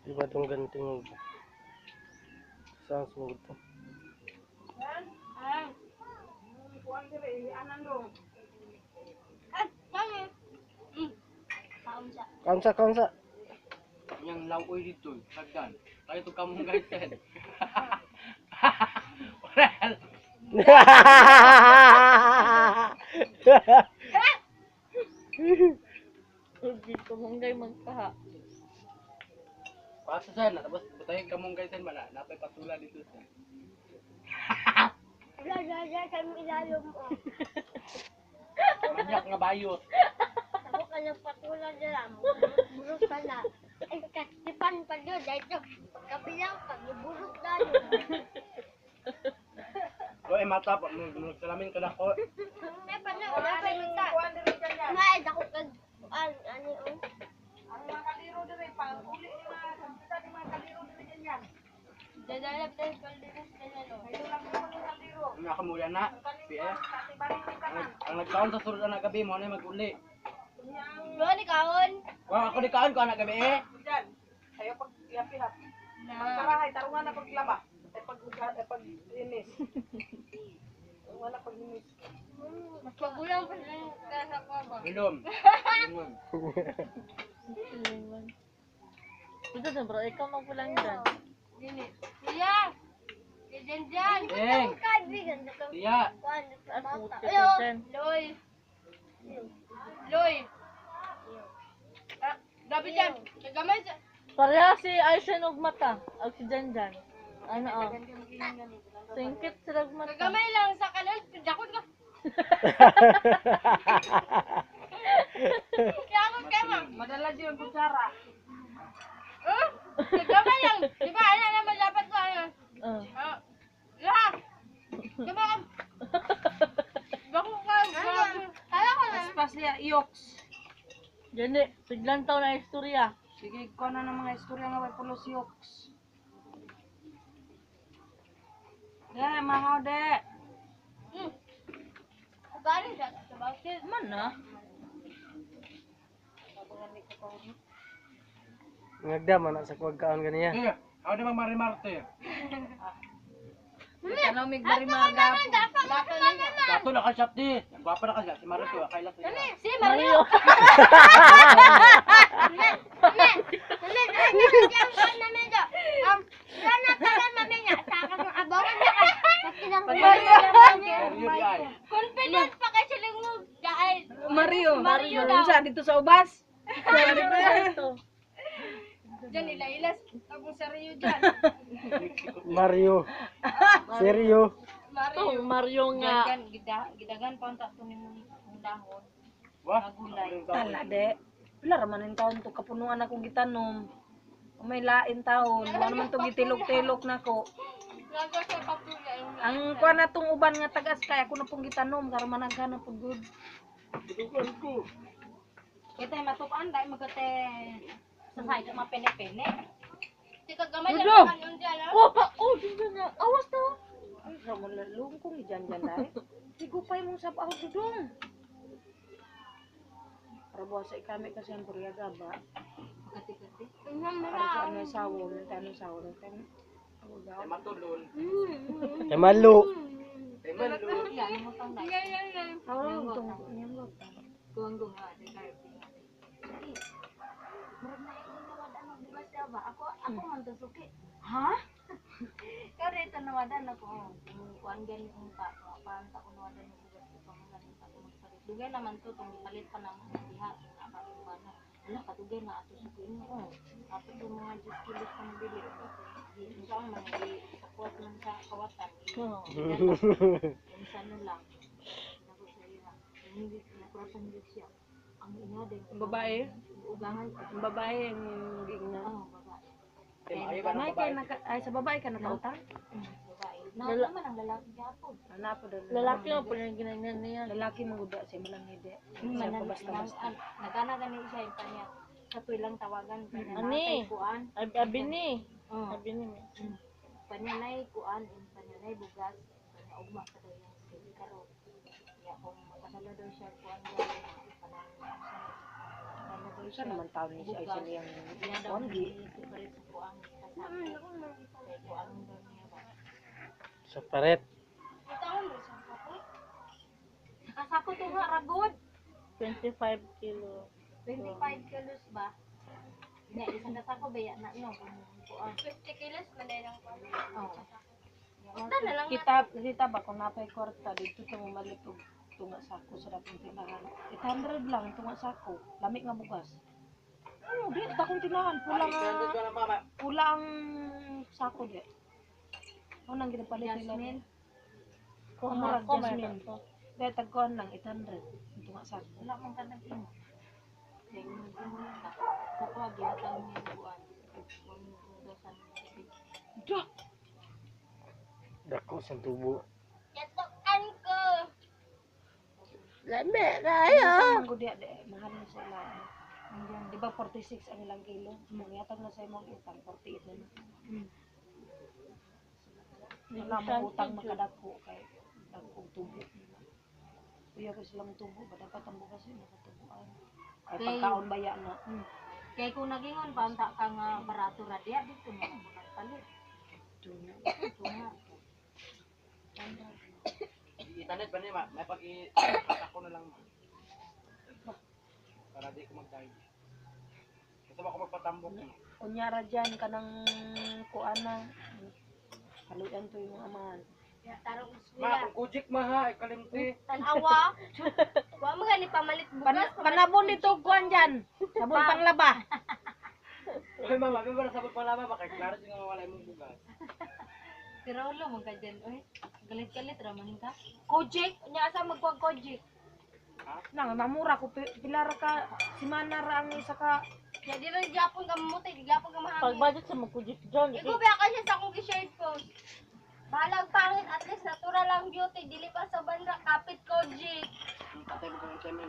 Iba tong ganting. Saan sumugod to? Kuan dire anan dong. Kaunsa. Yang lawoy dito, sagdan. Tayo to kamong gayten. Hindi ko munggay magpaha. Pasa sen, tapos butahin kamong gayten ba na? Napay patula dito sen. Lala kami ilalim mo. Manyak nga bayot. Ako ka ng patulan nila mo. Buruk ka na. Ay, kasipan pa doon. Dahil ito, pagkabilang pag buruk na yun. O eh mata pa, salamin ka na ko. May pa na, wala pa yung ta. Kuan dire dyan yan. Maed ako kag, ano yun? Ang mga kaliro dire pa uli ni mga sampita ni mga kaliro dire dyan yan. Dadalap tayo kaldiras na yan, oh. Kayo lang mo ng kaliro. Ang nakamuya na. Piye. Kasi balik ni tanan. Ang nagkaon sa sulod na gabi mo na maguli. Doon, ikaon. Wa ako di kaon ko anak gabi eh. Dyan. Kayo pag ihap-ihap. Magkarahay, tarungan na paglaba. Pag linis. Wala pag linis. Magulang pa siya yung kasa ko ba? Ilom. Ito na bro, ikaw magpulang dyan. Dini. Kuya! Dyan. Eng. Kaibigan na kang Tiya. kuwan. Ah, puti ka Ayo! dyan. Loy! Loy! Dapat dyan. Nagamay sa... Pareha si Aisha og mata. Og si Janjan. Ano oh. Singkit sila og mata. Nagamay lang sa kanan. Dakot ka. Kaya ako kaya ma. Madala dyan ang kutsara. Nagamay lang. Di ba? Ano naman dapat ko ano? Lahat. Diba? Bako ka. Kala ko na. Aspas niya, iyoks. Dili, biglang taon na istorya. Sige, ko na ng mga istorya nga may pulos iyoks. Mahaw de. Galing siya sa basket. Man na. Ngagdaman na sa kuwagkaan ganiya. Eh, ako di magmarimarte. Ano mig barimarga. Dato na ka shot di. Ang gwapa na ka siya. Si Marito, kaila sa iya. Si Mario. Seryo di ay. Confident pa kasi lingog. Dahil Mario. Mario daw. Sa dito sa ubas. Ito. Diyan ilas. Tapos sa Rio dyan. Mario. Seryo. Ito, Mario nga. Gidagan pa ang tato ni mong dahon. Wah. Tala de. Pila raman ang taon to kapunuan akong gitanom. May lain taon. Wala naman to gitilok-tilok nako. Naga sa kapula. Ang kuha na tong uban nga tagas kaya ako na pong gitanom karon managhan na pud good. Tutukan ko. Kita matukan dai magate sa side ma pene-pene. Tika gamay Udo! lang naman yun dyan ha. Oh, pa, oh, dito na. Awas to. Ay, ramon lalong kung ijan-jan dai. Higupay mong sabaw dudong. Para buwas sa ikami kasi ang puryaga ba. Kati-kati. Para sa ano sawol, tanong sawol kan. Ay matulon. Ay malo. Ay malun. Oh, tong nyambot. Ako man to suki. Ha? Kaya rito nawadan ako. Kuan gani kung paanta ko nawadan ng bugas ko pang galing ako magpalit. Dugay naman to tong palit pa ng diha na paano. Wala katugay na ato sa kuno. Ato to mga 10 kilos pa nabili. Di sa man sa kuwat man sa kawatan. Minsan lang. Ako sa iya. Hindi na prosan din siya. Ang ina din. Babae? Ugangan. Babae ang gingna. Oo, babae. Ay ka ng May babae. kay ay sa babae ka nakautang? Babae. Naman ang lalaki gyapon. Ana po daw. Lalaki mo po yung ginagnan niya. Lalaki maguda siya malang hide. Siya pa basta-basta. Nagana gani siya yung kanya. Sa tuwilang tawagan. Ani? Kuan. Abi ni. Oh. Abi ni. Panyanay kuan. Panyanay bugas. Ugma pa daw yung sige karo. Kaya kung makadala daw siya kuan. Panang Isa naman taon ni siya isa niyang Iya daw Ongi. separate sa kuang kasako. Kay kuang daw niya ba. Separate. Kasako to nga ragod. 25 kilo. 25 kilos ba? Nya isang kasako ba na no kuang. 50 kilos man lang ko. Oh. Kita ba kung napay kwarta dito tong malitog tunga sako sa datong tinahan. 800 lang tunga sako. Lami nga bugas. Ano di ta kung tinahan pula Mami, 300 nga ka na mama. pula ang sako di. Ano nang ginapalit nila? Jasmine. Kung Ako, murag may jasmine. ako. Dahil tagkuhan lang 800 tunga sako. Wala man ka nang imo. Kay mo ka. Sa ko gihatan niya kuan. Kung dosan. Dah. Dako sa tubo. Yatukan ko. Lami kayo. Ang gudya de mahal na sila. Hanggang di ba 46 ang ilang kilo? Mangyatag na sa imong utang 48 na. Wala mo utang makadako kay dako tubo. Kuya ko silang tubo, ba dapat ang bukas yun nakatubuan. Ay Okay. pagkaon baya na. Kay kung nagingon paunta ka nga barato ra diya dito mo palit. Ito nga. Itanet ba niya ma? May ako na lang ma. Para di ko mag-dive. Gusto ba ako magpatambok mo? Kunyara dyan ka ng kuana. Haluan to yung amahan. Tarong Ma, uswila. kung kujik ma ha, ikalimti. Tanawa. Wa mo gani pamalit bugas. Panabon dito kuan dyan. Sabon panglaba. Uy mama, may wala sabot pala mama, kay klaro din nga mawala yung bugas. Pero ulo mo ka dyan. Uy, galit-galit ra man ka. Kojik, nya asa magkuag kojik. Nang mamura ko pilara ka simana ra ang isa ka. Ya di rin gyapon ka mamutay, di gyapon ka mahangin. Pag budget sa magkujik John. Igo ba ka siya sa akong gi-shared post. Balag pangit, at least natural lang beauty, dili pa sa bandra kapit kojik. Patay mo kung